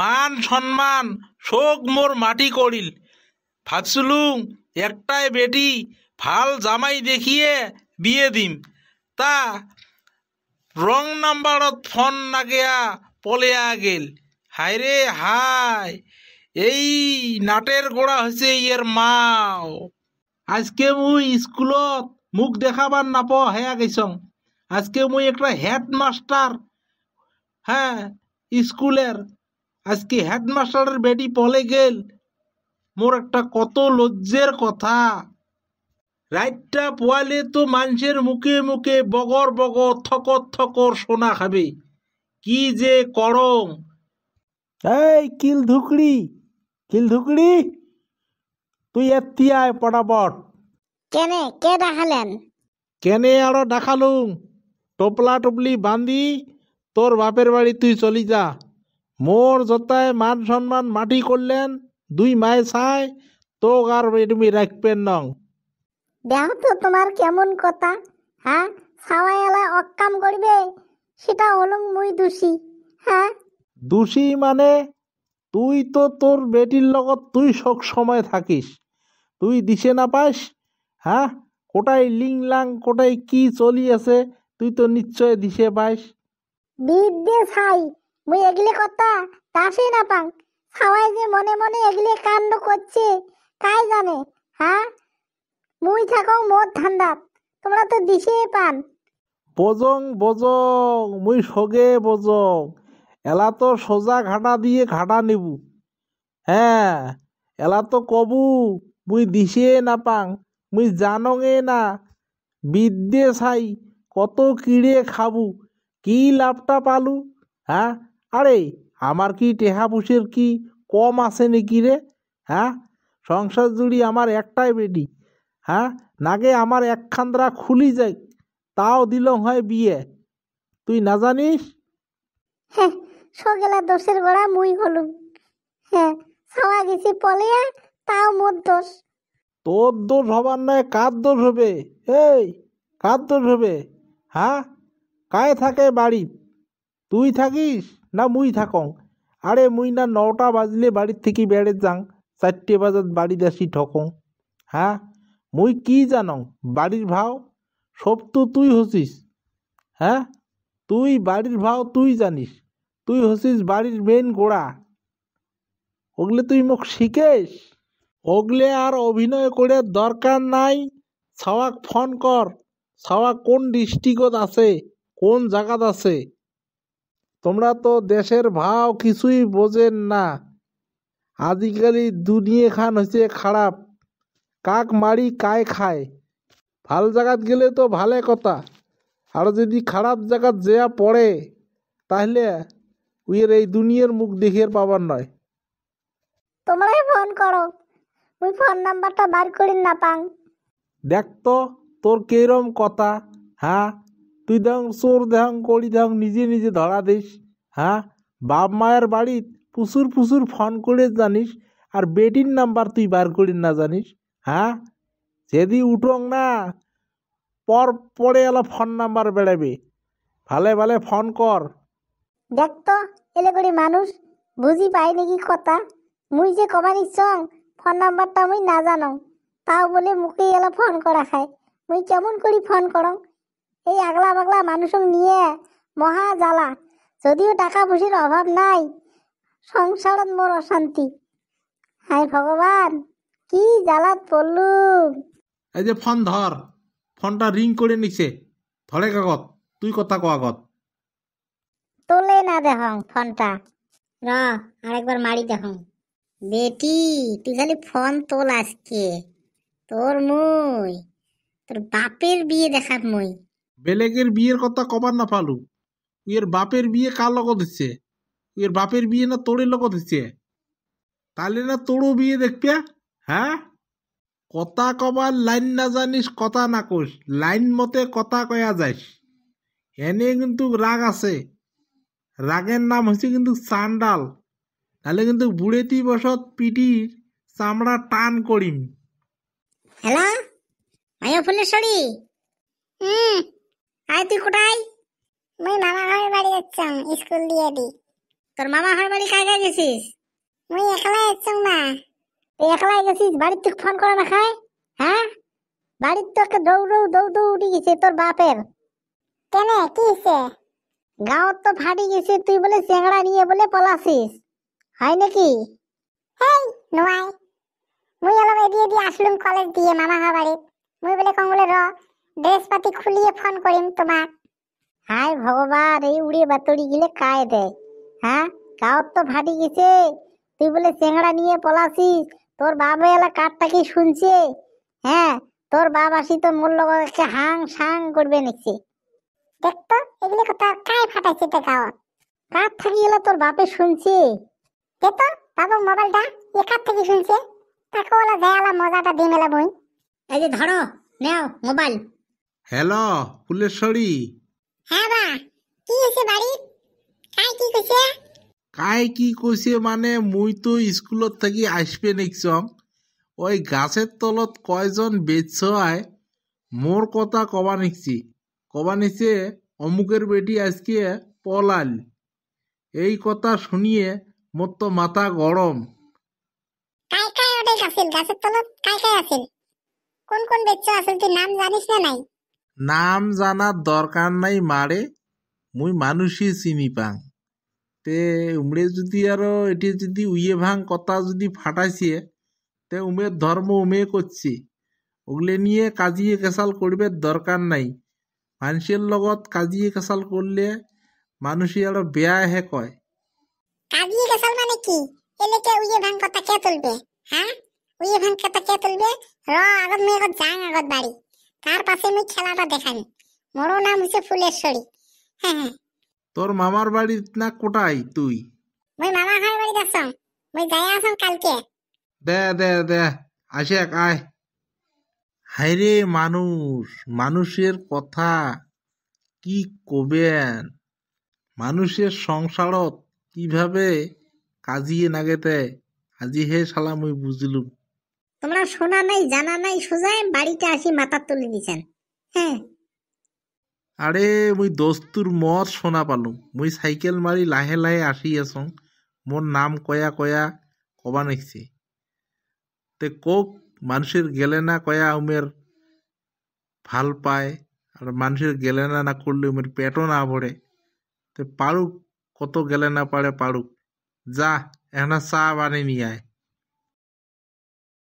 মান সম্মান শোক মোর মাটি করিল। ভাবছিলুম একটাই বেটি ভাল জামাই দেখিয়ে বিয়ে দিম, তা রং নাম্বারত ফোন নাগেয়া পলেয়া গেল। হায় রে হায়, এই নাটের গোড়া হয়েছে ইয়ের মাও। আজকে মুই স্কুলত মুখ দেখাবার নাপাও হেয়া গেছং। আজকে মুই একটা হেডমাস্টার, হ্যাঁ স্কুলের, আজকে হেডমাস্টারের বেটি পলে গেল। মোর একটা কত লজ্জের কথা। রাতটা পোয়ালে তো মানুষের মুখে মুখে বগর বগর থকর থকর সোনা খাবে। কি যে করং। এই কিল ধুকড়ি তুই এতিয়ায় পটাপট। কেনে কে দেখালেন? কেনে আরো দেখালুম, টোপলা টপলি বান্ধি তোর বাপের বাড়ি তুই চলি যা। মোর যতায় মান সম্মান মাটি করলেন, দুই মায়ে ছাই তোক আর তুমি রাখবেন নং। দেখো তো তোমার কেমন কথা। হ্যাঁ, সাওয়াইলা অক্কাম করবে সেটা হলুম মুই দোষী। হ্যাঁ, দোষী মানে তুই তো তোর বেটির লগত তুই সব সময় থাকিস, তুই দিশে না পাস। হ্যাঁ, কোটাই লিংলাং কোটাই কি চলি আছে তুই তো নিশ্চয় দিশে পাস। বিদ্যে ছাই মুই এগলে কথা দাসই না পাং। সাওয়াই যে মনে মনে এগলে কাণ্ড করছে কাই জানে। হ্যাঁ, মুই থাকং মোর ধান্দাত, তোমরা তো দিশে পান। বজং মুই সগে বজং, এলা তো সোজা ঘাটা দিয়ে ঘাটা নেবু। হ্যাঁ, এলা তো কবু মুই দিশে না পাং, মুই জানঙে না। বিদ্যে ছাই কত কিড়ে খাবু, কি লাভটা পালু। হ্যাঁ, আরে আমার কি টেহা পুষের কি কম আছে নাকি রে? হ্যাঁ, সংসার জুড়ি আমার একটাই বেটি। হ্যাঁ, নাগে আমার একখান্দ্রা খুলি যাই তাও দিলং হয় বিয়ে, তুই না জানিস? হ্যাঁ, সগেলা দোষের গোড়া মুই হলুম। হ্যাঁ, সাওয়া গেছি পলিয়া তাও মোর দোষ। তোর দোষ হবার নয়, কার দোষ হবে? এই কার দোষ হবে? হ্যাঁ, কায় থাকে বাড়ি? তুই থাকিস না মুই থাকং? আরে মুই না 9টা বাজলে বাড়ির থেকে বেড়ে যাং, 4টে বাজাত বাড়ি আসি ঠকং। হ্যাঁ, মুই কি জানং বাড়ির ভাও? সব তো তুই হসিস। হ্যাঁ, তুই বাড়ির ভাও তুই জানিস, তুই হসিস বাড়ির মেন গোড়া। ওগলে তুই মোক শিখেস? ওগলে আর অভিনয় করে দরকার নাই। ছাওয়াক ফোন কর, ছাওয়া কোন ডিস্ট্রিক্টত আছে, কোন জায়গাত আছে। তোমরা তো দেশের ভাও কিছুই বোঝেন না। আজিকালি দুনিয়া খান হয়েছে খারাপ, কাক মারি কায় খায়। ভাল জায়গাত গেলে তো ভালে কথা, আর যদি খারাপ জায়গাত যেয়া পড়ে তাহলে উইয়ের এই দুনিয়ার মুখ দেখিয়ে পাবার নয়। তোমরাই ফোন করো, মুই ফোন নাম্বারটা বার করি না পাং। দেখ তো তোর কেরম কথা। হ্যাঁ, তুই দেখ চোর দেখ করি দেখ নিজে নিজে ধরা দিস। হ্যাঁ, বাপ মায়ের বাড়িত প্রচুর ফোন করে জানিস, আর বেটির নাম্বার তুই বার করি না জানিস। হ্যাঁ, যদি উঠং না পরে এলা ফোন নাম্বার বেড়াবে। ভালে ভালে ফোন কর। দেখ তো এলে করি মানুষ বুঝি পাই নাকি কথা। মুই যে কমানি চং ফোন নাম্বারটা মুই না জানং, তাও বলে মুখে এলা ফোন করা খায়। মুই কেমন করি ফোন করং? এই আগলা বাগলা মানুষক নিয়ে মহা জ্বালা। যদিও টাকা পয়সার অভাব নাই, সংসারত মোর অশান্তি। হায় ভগবান, কি জ্বালাত পড়লুম। এই যে ফোন ধর, ফোনটা রিং করে নিছে, ধরে কাগত তুই কথা কো আগত। তোলে না দেখং ফোনটা, র আরেকবার মারি দেখং। বেটি তুই খালি ফোন তোল আজকে, তোর বাপের বিয়ে দেখাত মুই। বেলেগের বিয়ের কথা কবার না পালু? এর বাপের বিয়ে কার লগত হচ্ছে? এর বাপের বিয়ে না তোরের লগত হচ্ছে? তাহলে না তোরও বিয়ে দেখবে। হ্যাঁ, কথা কবার লাইন না জানিস, কথা না কোস, লাইন মতে কথা কয়া যাইস। এনে কিন্তু রাগ আছে, রাগের নাম হচ্ছে কিন্তু চান্ডাল। তাহলে কিন্তু বুড়েতি বসত পিটির চামড়া টান করিম। হ্যালো মায়া ফুলেশ্বরী। আয় তুই কোথায়? মুই মামা ঘরের বাড়ি যাচ্ছাম, স্কুল দিয়ে দি। তোর মামা হয় বাড়ি কায় কায় গেছিস? মুই একলাই আছং না। তুই একলাই গেছিস? বাড়ির থেকে ফোন করে না খায়? হ্যাঁ, বাড়ির তোকে দৌড় উঠি গেছে তোর বাপের। কেনে কি হইছে? গাঁৱত তো ফাটি গেছে, তুই বলে চেংড়া নিয়ে বলে পলাছিস, হয় নাকি? হেই নোয়াই, মুই অলপ এদি আসলুম কলেজ দিয়ে মামা হওয়া বাড়িত। মুই বলে কং বলে র ড্রেস পাতি খুলিয়ে ফোন করিম তোমাক। হায় ভগবান, এই উড়ে বাতড়ি গিলে কায় দেয়। হ্যাঁ, গাঁৱত তো ফাটি গেছে, তুই বলে চেংড়া নিয়ে পলাছিস। তোর বাবা এলা কাঠটা কি শুনছে? হ্যাঁ, তোর বাপ আসি তো মোর লগে হাং সাং করবে নাকি? দেখতো এগুলি কথা কায় ফাটাইছে তে গাঁৱত? কার থাকি এলা তোর বাপে শুনছে? দেখতো বাবু মোবাইলটা এ কার থেকে শুনছে? তাকে ওলা যায় আলা মজাটা দিই মেলা বই। এই যে ধরো, নাও মোবাইল। হ্যালো ফুলেশ্বরী। হ্যাঁ বা, কি হইছে বাড়ি? কাই কি কইছে? কাই কি কইছে মানে মুই তো স্কুলত থাকি আসবে নিকছং, ওই গাছের তলত কয়জন বেচছ আয় মোর কথা কবা নিচ্ছে অমুকের বেটি আজকে পলাল। এই কথা শুনিয়ে মোর তো মাথা গরম। কাই কাই ওটাই আছিল গাছের তলত? কাই কাই আছিল? কোন কোন বেচ্চ আছিল তুই নাম জানিস না নাই? নাম জানার দরকার নাই মারে, মুই মানুষই চিনি পাং। তে উমরে যদি আরো এটি যদি উইয়ে ভাং কথা যদি ফাটাইছে, তে উমের ধর্ম উমে করছি, ওগুলো নিয়ে কাজিয়ে কেসাল করবে দরকার নাই। মানুষের লগত কাজিয়ে কেসাল করলে মানুষই আরো বেয়া হে কয়। কাজিয়ে গেছাল মানে কি? এলেকে উইয়ে ভাং কথা কে তুলবে? হ্যাঁ, উইয়ে ভাং কথা কে তুলবে? র আগত মুই আগত যাং আগত বাড়ি, তার পাশে মুই খেলাটা দেখানি। মোরও নাম হচ্ছে ফুলেশ্বরী। হ্যাঁ হ্যাঁ, তোর মামার বাড়ি না কোটাই তুই? মুই মামা হয় বাড়ি যাচ্ছং, মুই যাই আসং কালকে। দে আসে আয়। হাইরে মানুষের কথা কি কবেন, মানুষের সংসারত কিভাবে কাজিয়ে নাগেতে আজি হে শালা মুই বুঝলুম। তোমরা শোনা নাই জানা নাই, সোজাই বাড়িতে আসি মাথা তুলে দিছেন। হ্যাঁ, আরে মুই দোস্তুর মত শোনা পালুম, মুই সাইকেল মারি লাহে লাহে আসি আছং, মোর নাম কয়া কবা নিছি। তে কোক মানুষের গেলে না কয়া উমের ভাল পায়, আর মানুষের গেলে না করলে উমের পেটও না ভরে। তে পারুক, কত গেলে না পারে পারুক, যা এখন চা বানিয়ে নিয়ে আয়।